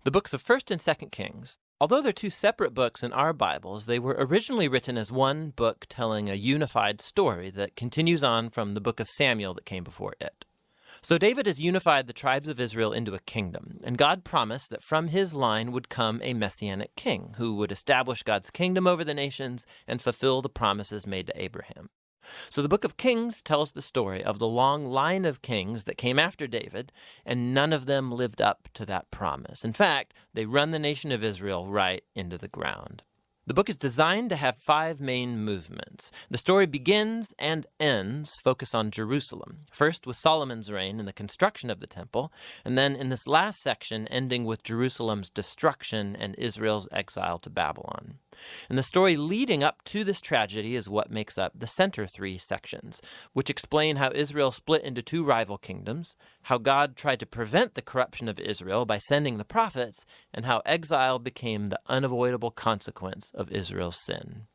The books of 1st and 2nd Kings. Although they're two separate books in our Bibles, they were originally written as one book telling a unified story that continues on from the book of Samuel that came before it. So David has unified the tribes of Israel into a kingdom, and God promised that from his line would come a messianic king who would establish God's kingdom over the nations and fulfill the promises made to Abraham. So the book of Kings tells the story of the long line of kings that came after David, and none of them lived up to that promise. In fact, they run the nation of Israel right into the ground. The book is designed to have 5 main movements. The story begins and ends focus on Jerusalem, first with Solomon's reign and the construction of the temple, and then in this last section ending with Jerusalem's destruction and Israel's exile to Babylon. And the story leading up to this tragedy is what makes up the center 3 sections, which explain how Israel split into 2 rival kingdoms, how God tried to prevent the corruption of Israel by sending the prophets, and how exile became the unavoidable consequence of Israel's sin.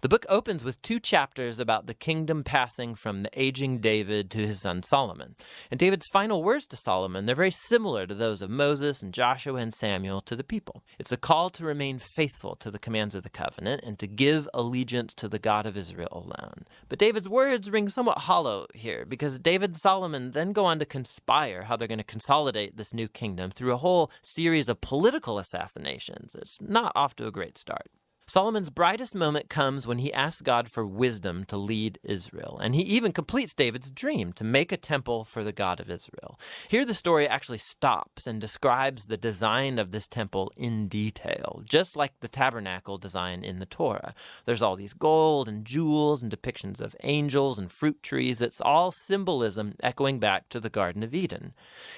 The book opens with 2 chapters about the kingdom passing from the aging David to his son Solomon. And David's final words to Solomon, they're very similar to those of Moses and Joshua and Samuel to the people. It's a call to remain faithful to the commands of the covenant and to give allegiance to the God of Israel alone. But David's words ring somewhat hollow here because David and Solomon then go on to conspire how they're going to consolidate this new kingdom through a whole series of political assassinations. It's not off to a great start. Solomon's brightest moment comes when he asks God for wisdom to lead Israel, and he even completes David's dream to make a temple for the God of Israel. Here the story actually stops and describes the design of this temple in detail, just like the tabernacle design in the Torah. There's all these gold and jewels and depictions of angels and fruit trees. It's all symbolism echoing back to the Garden of Eden.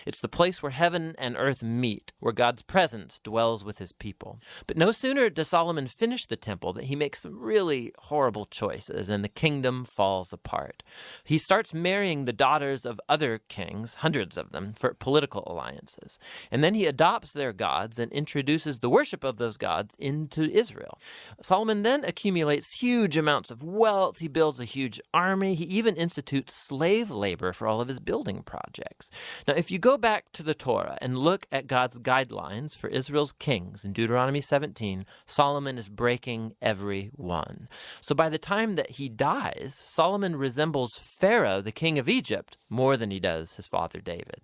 It's the place where heaven and earth meet, where God's presence dwells with his people. But no sooner does Solomon finish the temple that he makes some really horrible choices and the kingdom falls apart. He starts marrying the daughters of other kings, hundreds of them, for political alliances. And then he adopts their gods and introduces the worship of those gods into Israel. Solomon then accumulates huge amounts of wealth. He builds a huge army. He even institutes slave labor for all of his building projects. Now, if you go back to the Torah and look at God's guidelines for Israel's kings in Deuteronomy 17, Solomon is breaking every one. So by the time that he dies, Solomon resembles Pharaoh, the king of Egypt, more than he does his father David.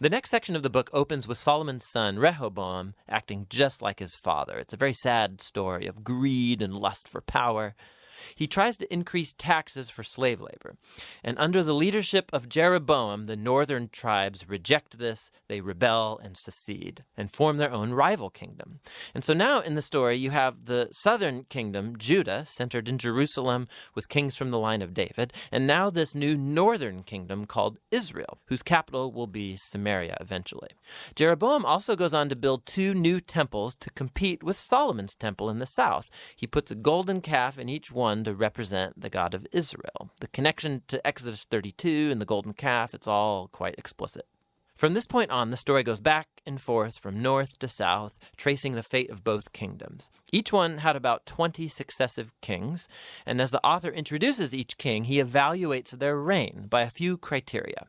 The next section of the book opens with Solomon's son, Rehoboam, acting just like his father. It's a very sad story of greed and lust for power. He tries to increase taxes for slave labor. And under the leadership of Jeroboam, the northern tribes reject this, they rebel and secede, and form their own rival kingdom. And so now in the story, you have the southern kingdom, Judah, centered in Jerusalem with kings from the line of David, and now this new northern kingdom called Israel, whose capital will be Samaria eventually. Jeroboam also goes on to build 2 new temples to compete with Solomon's temple in the south. He puts a golden calf in each one to represent the God of Israel. The connection to Exodus 32 and the golden calf, it's all quite explicit. From this point on, the story goes back and forth from north to south, tracing the fate of both kingdoms. Each one had about 20 successive kings, and as the author introduces each king, he evaluates their reign by a few criteria.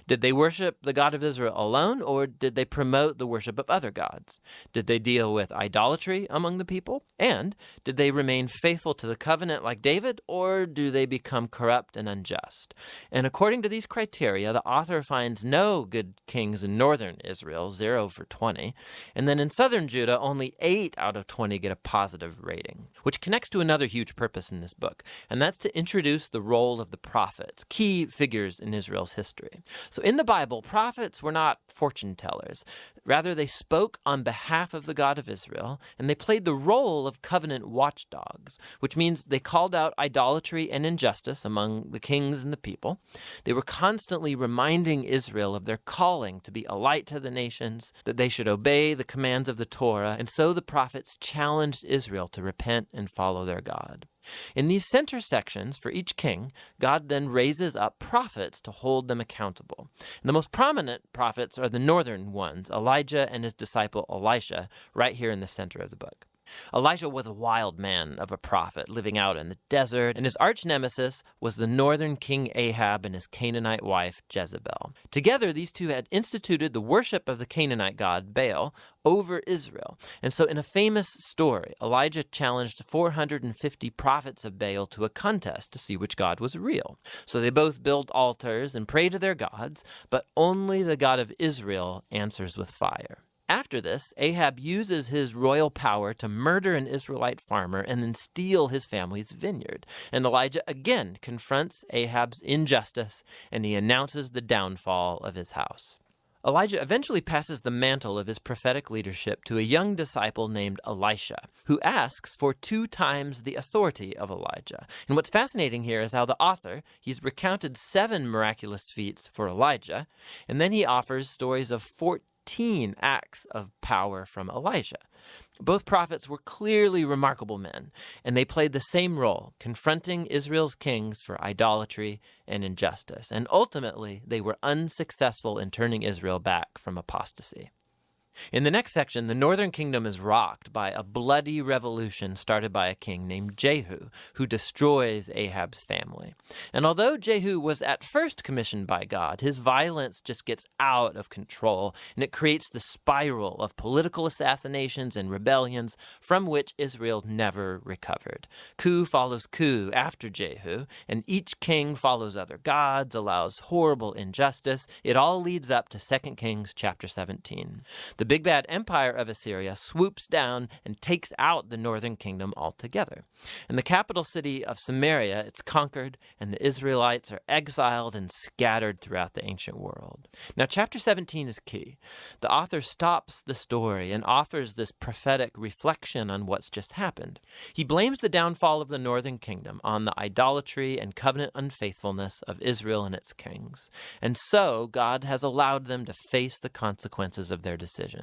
Did they worship the God of Israel alone, or did they promote the worship of other gods? Did they deal with idolatry among the people? And did they remain faithful to the covenant like David, or do they become corrupt and unjust? And according to these criteria, the author finds no good kings in northern Israel, 0 for 20. And then in southern Judah, only 8 out of 20 get a positive rating, which connects to another huge purpose in this book, and that's to introduce the role of the prophets, key figures in Israel's history. So in the Bible, prophets were not fortune tellers. Rather, they spoke on behalf of the God of Israel, and they played the role of covenant watchdogs, which means they called out idolatry and injustice among the kings and the people. They were constantly reminding Israel of their calling to be a light to the nations, that they should obey the commands of the Torah, and so the prophets challenged Israel to repent and follow their God. In these center sections for each king, God then raises up prophets to hold them accountable. And the most prominent prophets are the northern ones, Elijah and his disciple Elisha, right here in the center of the book. Elijah was a wild man of a prophet living out in the desert, and his arch nemesis was the northern king Ahab and his Canaanite wife Jezebel. Together, these two had instituted the worship of the Canaanite god Baal over Israel. And so in a famous story, Elijah challenged 450 prophets of Baal to a contest to see which god was real. So they both build altars and pray to their gods, but only the God of Israel answers with fire. After this, Ahab uses his royal power to murder an Israelite farmer and then steal his family's vineyard. And Elijah again confronts Ahab's injustice, and he announces the downfall of his house. Elijah eventually passes the mantle of his prophetic leadership to a young disciple named Elisha, who asks for 2 times the authority of Elijah. And what's fascinating here is how the author, he's recounted 7 miraculous feats for Elijah, and then he offers stories of 14 acts of power from Elijah. Both prophets were clearly remarkable men, and they played the same role, confronting Israel's kings for idolatry and injustice. And ultimately, they were unsuccessful in turning Israel back from apostasy. In the next section, the northern kingdom is rocked by a bloody revolution started by a king named Jehu, who destroys Ahab's family. And although Jehu was at first commissioned by God, his violence just gets out of control, and it creates the spiral of political assassinations and rebellions from which Israel never recovered. Coup follows coup after Jehu, and each king follows other gods, allows horrible injustice. It all leads up to 2 Kings chapter 17. The big bad empire of Assyria swoops down and takes out the northern kingdom altogether. In the capital city of Samaria, it's conquered, and the Israelites are exiled and scattered throughout the ancient world. Now, chapter 17 is key. The author stops the story and offers this prophetic reflection on what's just happened. He blames the downfall of the northern kingdom on the idolatry and covenant unfaithfulness of Israel and its kings. And so, God has allowed them to face the consequences of their decisions.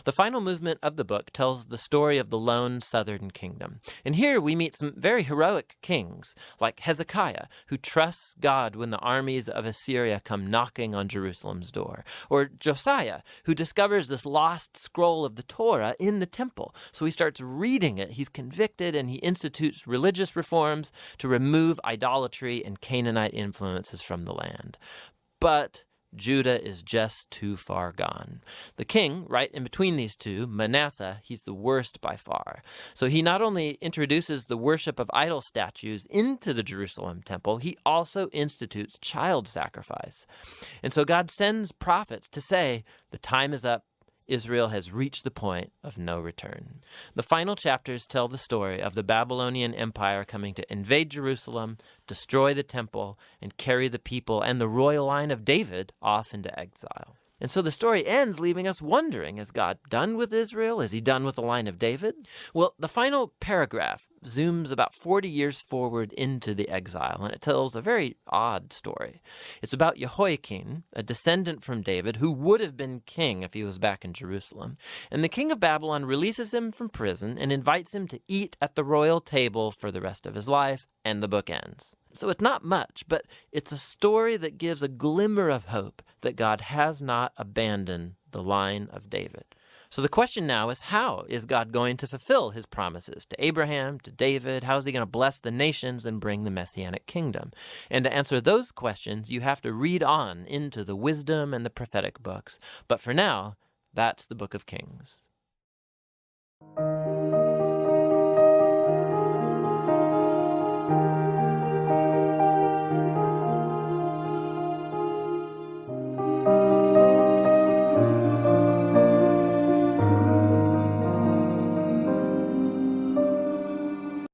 The final movement of the book tells the story of the lone southern kingdom. And here we meet some very heroic kings, like Hezekiah, who trusts God when the armies of Assyria come knocking on Jerusalem's door, or Josiah, who discovers this lost scroll of the Torah in the temple. So he starts reading it, he's convicted, and he institutes religious reforms to remove idolatry and Canaanite influences from the land. But Judah is just too far gone. The king, right in between these two, Manasseh, he's the worst by far. So he not only introduces the worship of idol statues into the Jerusalem temple, he also institutes child sacrifice. And so God sends prophets to say, the time is up. Israel has reached the point of no return. The final chapters tell the story of the Babylonian Empire coming to invade Jerusalem, destroy the temple, and carry the people and the royal line of David off into exile. And so the story ends leaving us wondering, is God done with Israel? Is he done with the line of David? Well, the final paragraph zooms about 40 years forward into the exile, and it tells a very odd story. It's about Jehoiakim, a descendant from David, who would have been king if he was back in Jerusalem. And the king of Babylon releases him from prison and invites him to eat at the royal table for the rest of his life, and the book ends. So it's not much, but it's a story that gives a glimmer of hope that God has not abandoned the line of David. So the question now is, how is God going to fulfill his promises to Abraham, to David? How is he going to bless the nations and bring the Messianic kingdom? And to answer those questions, you have to read on into the wisdom and the prophetic books. But for now, that's the book of Kings.